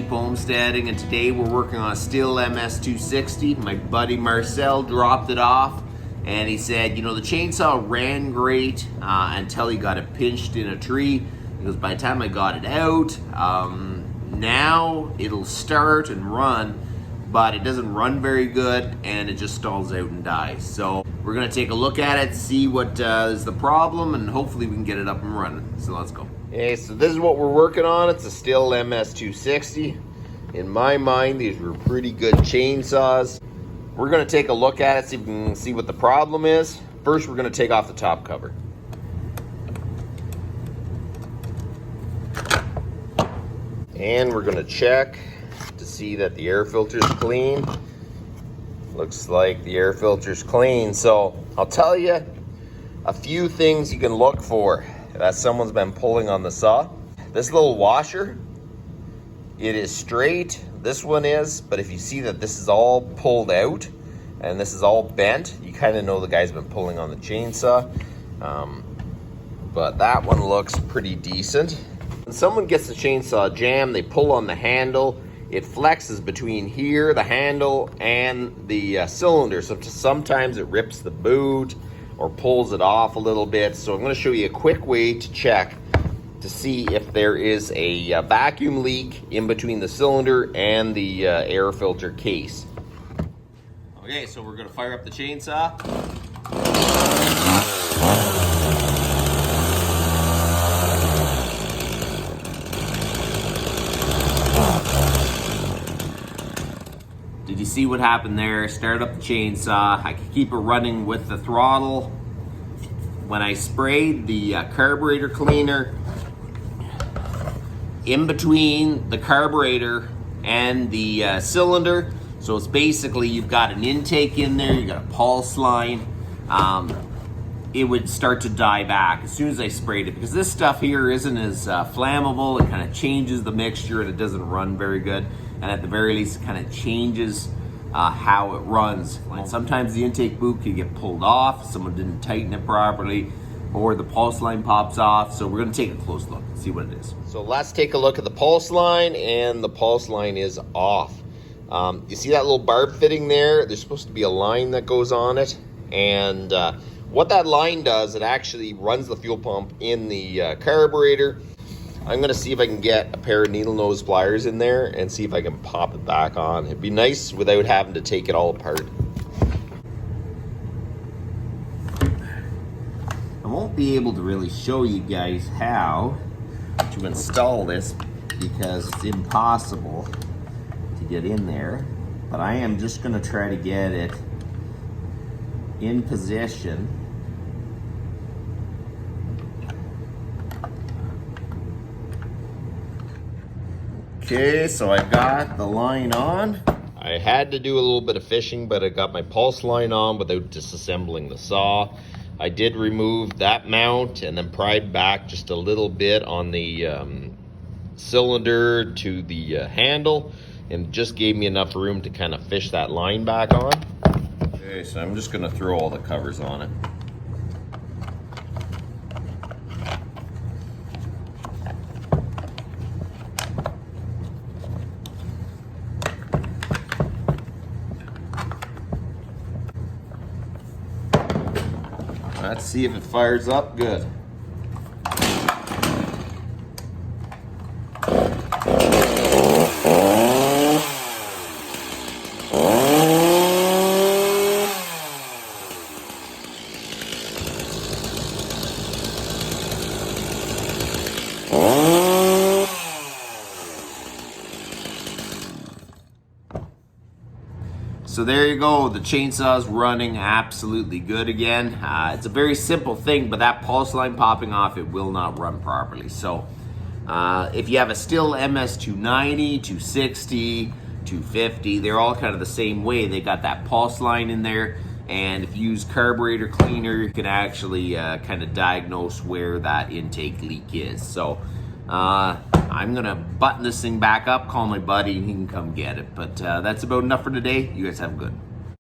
Cheap Homesteading, and today we're working on a Stihl MS260. My buddy Marcel dropped it off, and he said, you know, the chainsaw ran great until he got it pinched in a tree. He goes, by the time I got it out, now it'll start and run, but it doesn't run very good, and it just stalls out and dies. So we're gonna take a look at it, see what is the problem, and hopefully we can get it up and running. So let's go. Okay, so this is what we're working on. It's a Stihl MS260. In my mind, these were pretty good chainsaws. We're gonna take a look at it, see if we can see what the problem is. First, we're gonna take off the top cover. And we're gonna check to see that the air filter is clean. Looks like the air filter's clean. So I'll tell you a few things you can look for that someone's been pulling on the saw. This little washer, it is straight. This one is, but if you see that this is all pulled out and this is all bent, you kind of know the guy's been pulling on the chainsaw. But that one looks pretty decent. When someone gets the chainsaw jammed, they pull on the handle. It flexes between here, the handle, and the cylinder. So sometimes it rips the boot or pulls it off a little bit. So I'm going to show you a quick way to check to see if there is a vacuum leak in between the cylinder and the air filter case. Okay, so we're going to fire up the chainsaw. Did you see what happened there? Start up the chainsaw. I could keep it running with the throttle. When I sprayed the carburetor cleaner in between the carburetor and the cylinder, so it's basically you've got an intake in there, you got a pulse line, it would start to die back as soon as I sprayed it, because this stuff here isn't as flammable. It kind of changes the mixture and it doesn't run very good. And at the very least, it kind of changes how it runs. And sometimes the intake boot can get pulled off, someone didn't tighten it properly, or the pulse line pops off. So we're gonna take a close look and see what it is. So let's take a look at the pulse line, and the pulse line is off. You see that little barb fitting there? There's supposed to be a line that goes on it. And what that line does, it actually runs the fuel pump in the carburetor. I'm gonna see if I can get a pair of needle nose pliers in there and see if I can pop it back on. It'd be nice without having to take it all apart. I won't be able to really show you guys how to install this because it's impossible to get in there, but I am just gonna try to get it in position. Okay, so I got the line on. I had to do a little bit of fishing, but I got my pulse line on without disassembling the saw. I did remove that mount and then pried back just a little bit on the cylinder to the handle, and just gave me enough room to kind of fish that line back on. Okay, so I'm just gonna throw all the covers on it. Let's see if it fires up good. So there you go, the chainsaw's running absolutely good again. It's a very simple thing, but that pulse line popping off, it will not run properly. So if you have a Stihl MS290, 260, 250, they're all kind of the same way. They got that pulse line in there, and if you use carburetor cleaner, you can actually kind of diagnose where that intake leak is. So I'm gonna button this thing back up, call my buddy, and he can come get it. But that's about enough for today. You guys have a good one.